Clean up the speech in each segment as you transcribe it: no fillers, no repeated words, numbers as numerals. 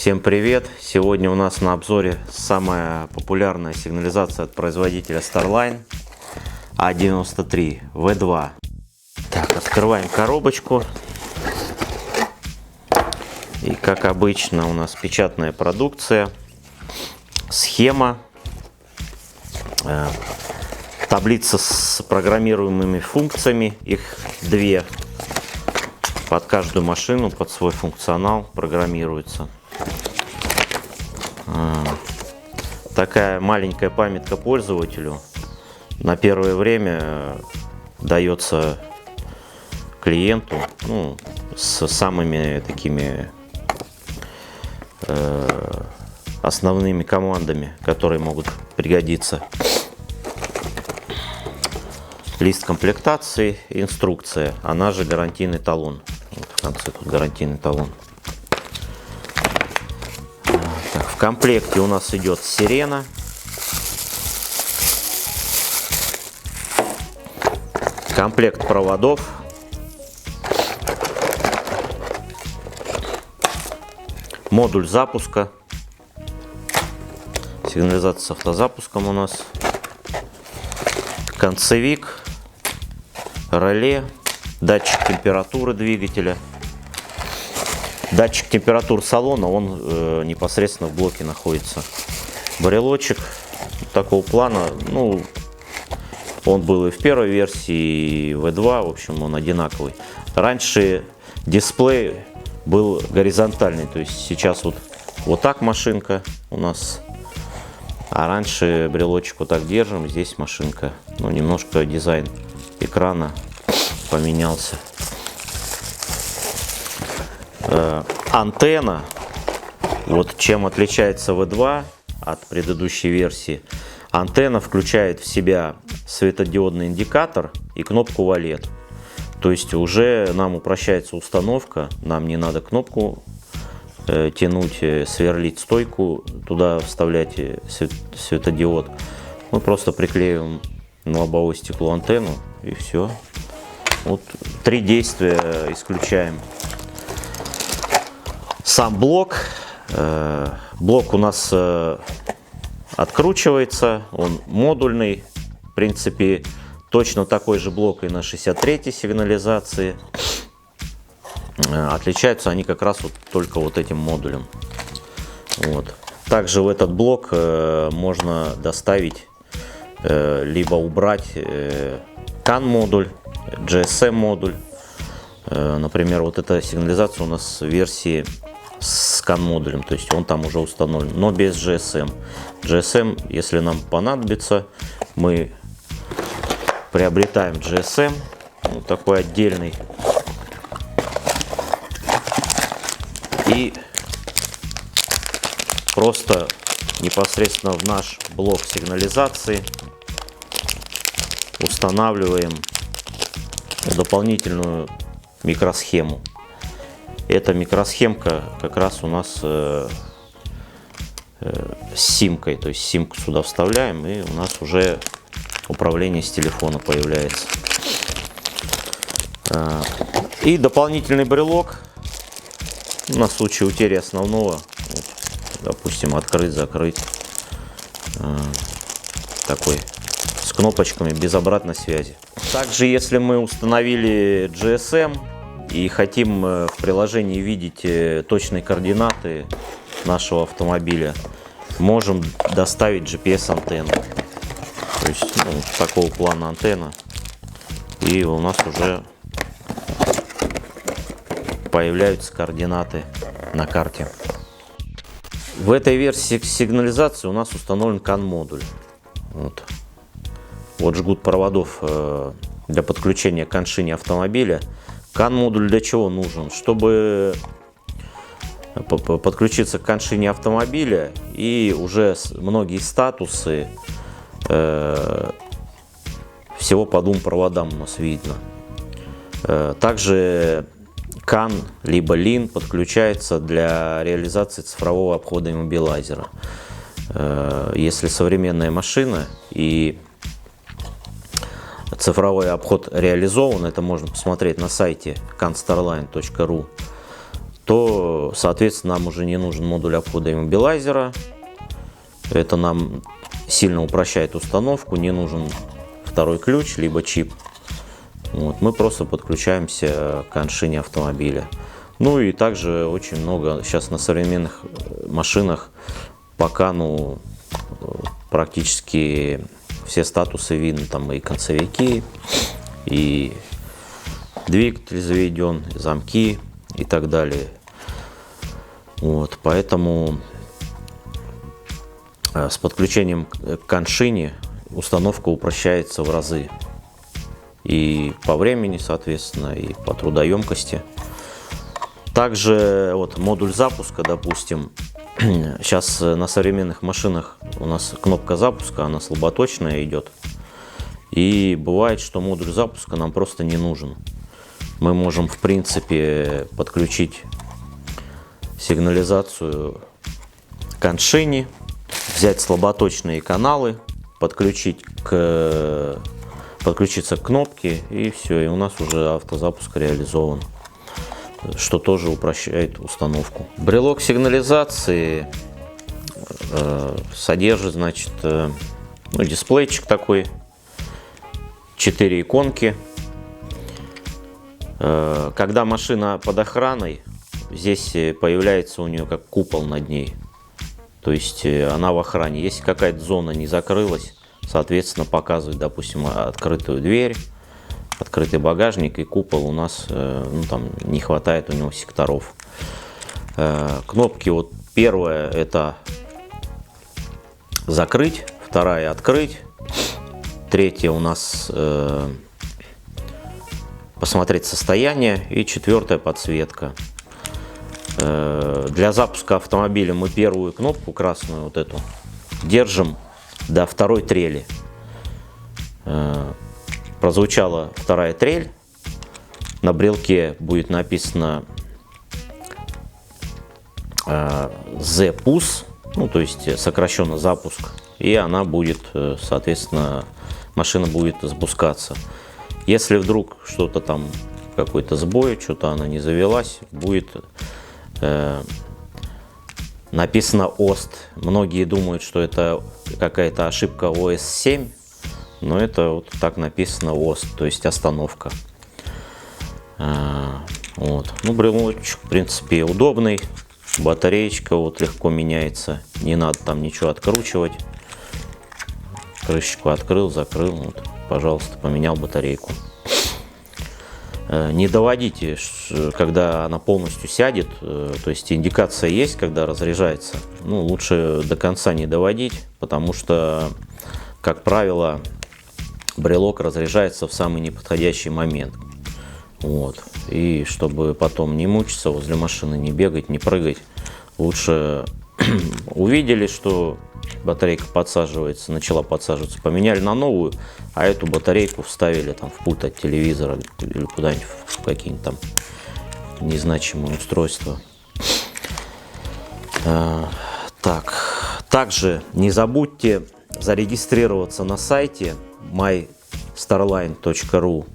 Всем привет! Сегодня у нас на обзоре самая популярная сигнализация от производителя Starline A93 V2. Так, открываем коробочку. И как обычно у нас печатная продукция, схема, таблица с программируемыми функциями, их две. Под каждую машину, под свой функционал программируется. Такая маленькая памятка пользователю на первое время дается клиенту, с самыми такими основными командами, которые могут пригодиться. Лист комплектации, инструкция, она же гарантийный талон. Вот в конце тут гарантийный талон. Так, в комплекте у нас идет сирена. Комплект проводов. Модуль запуска. Сигнализация с автозапуском у нас. Концевик. Реле. Датчик температуры двигателя. Датчик температуры салона, он непосредственно в блоке находится. Брелочек такого плана, он был и в первой версии, и в V2, в общем, он одинаковый. Раньше дисплей был горизонтальный, то есть сейчас вот так машинка у нас, а раньше брелочек вот так держим, здесь машинка. Немножко дизайн экрана поменялся. Антенна, вот чем отличается V2 от предыдущей версии. Антенна включает в себя светодиодный индикатор и кнопку валет. То есть уже нам упрощается установка, нам не надо кнопку тянуть, сверлить стойку, туда вставлять светодиод. Мы просто приклеиваем на лобовое стекло антенну и все. Вот 3 действия исключаем. Сам блок. Блок у нас откручивается, он модульный. В принципе, точно такой же блок и на 63-й сигнализации. Отличаются они как раз только этим модулем. Также в этот блок можно доставить либо убрать CAN модуль, GSM модуль. Например, эта сигнализация у нас в версии с CAN модулем, то есть он там уже установлен, но без GSM. GSM, если нам понадобится, мы приобретаем GSM, такой отдельный, и просто непосредственно в наш блок сигнализации устанавливаем дополнительную микросхему. Эта микросхемка как раз у нас с симкой, то есть симку сюда вставляем, и у нас уже управление с телефона появляется. И дополнительный брелок на случай утери основного, допустим, открыть, закрыть, такой с кнопочками без обратной связи. Также, если мы установили GSM и хотим в приложении видеть точные координаты нашего автомобиля, можем доставить GPS-антенну. То есть такого плана антенна, и у нас уже появляются координаты на карте. В этой версии сигнализации у нас установлен CAN модуль. Вот жгут проводов для подключения к коншине автомобиля. CAN модуль для чего нужен? Чтобы подключиться к коншине автомобиля, и уже многие статусы всего по 2 проводам у нас видно. Также CAN либо LIN подключается для реализации цифрового обхода иммобилайзера. Если современная машина и цифровой обход реализован, это можно посмотреть на сайте canstarline.ru, то, соответственно, нам уже не нужен модуль обхода иммобилайзера. Это нам сильно упрощает установку, не нужен второй ключ, либо чип. Вот, мы просто подключаемся к коншине автомобиля. Ну и также очень много сейчас на современных машинах пока, практически все статусы видно, там и концевики, и двигатель заведен, и замки и так далее. Вот, поэтому с подключением к коншине установка упрощается в разы. И по времени, соответственно, и по трудоемкости. Также вот модуль запуска, допустим, сейчас на современных машинах у нас кнопка запуска, она слаботочная идет. И бывает, что модуль запуска нам просто не нужен. Мы можем, в принципе, подключить сигнализацию к коншине, взять слаботочные каналы, подключиться к кнопке, и все, и у нас уже автозапуск реализован, что тоже упрощает установку. Брелок сигнализации содержит, значит, дисплейчик такой, 4 иконки. Когда машина под охраной, здесь появляется у нее как купол над ней. То есть она в охране. Если какая-то зона не закрылась, соответственно, показывает, допустим, открытую дверь, открытый багажник, и купол у нас, там не хватает у него секторов. Кнопки, вот первая это закрыть, вторая открыть, третья у нас посмотреть состояние, и четвертая подсветка. Для запуска автомобиля мы первую кнопку красную, вот эту, держим до второй трели. Прозвучала вторая трель, на брелке будет написано Z-PUS, то есть сокращенно запуск, и она будет, соответственно, машина будет запускаться. Если вдруг что-то там, какой-то сбой, что-то она не завелась, будет написано OST. Многие думают, что это какая-то ошибка OS 7, но это вот так написано OST, то есть остановка. Вот. Брелочек, в принципе, удобный. Батареечка вот легко меняется, не надо там ничего откручивать. Крышечку открыл, закрыл, вот, пожалуйста, поменял батарейку. Не доводите, когда она полностью сядет, то есть индикация есть, когда разряжается. Лучше до конца не доводить, потому что, как правило, брелок разряжается в самый неподходящий момент. Вот. И чтобы потом не мучиться возле машины, не бегать, не прыгать, лучше увидели, что батарейка подсаживается, начала подсаживаться, поменяли на новую, а эту батарейку вставили там в пульт от телевизора или куда-нибудь в какие-нибудь там незначимые устройства. Также не забудьте зарегистрироваться на сайте mystarline.ru,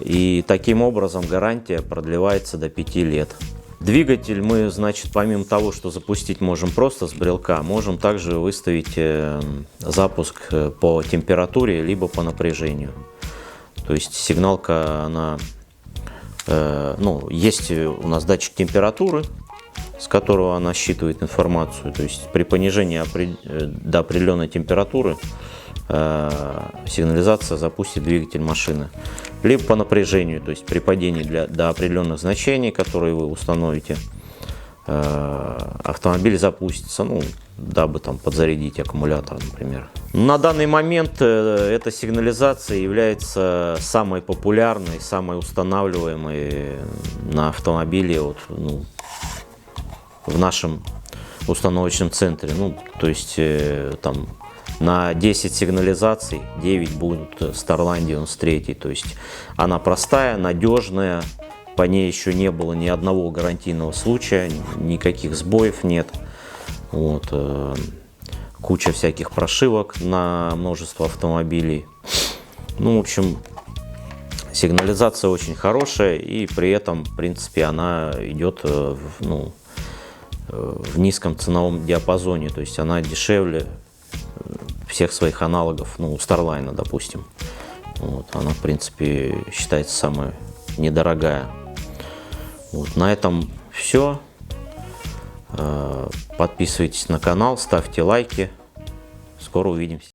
и таким образом гарантия продлевается до 5 лет. Двигатель мы, значит, помимо того, что запустить можем просто с брелка, можем также выставить запуск по температуре либо по напряжению. То есть сигналка, она, есть у нас датчик температуры, с которого она считывает информацию. То есть при понижении до определенной температуры сигнализация запустит двигатель машины. Либо по напряжению, то есть при падении до определенных значений, которые вы установите, автомобиль запустится, дабы там подзарядить аккумулятор, например. На данный момент эта сигнализация является самой популярной, самой устанавливаемой на автомобиле в нашем установочном центре. То есть там на 10 сигнализаций 9 будут Starline 93. То есть она простая, надежная, по ней еще не было ни одного гарантийного случая, никаких сбоев нет. Вот. Куча всяких прошивок на множество автомобилей. В общем, Сигнализация очень хорошая, и при этом, в принципе, она идет в низком ценовом диапазоне, то есть она дешевле всех своих аналогов, ну, у Starline, допустим. Вот, она, в принципе, считается самая недорогая. Вот, на этом все. Подписывайтесь на канал, ставьте лайки. Скоро увидимся.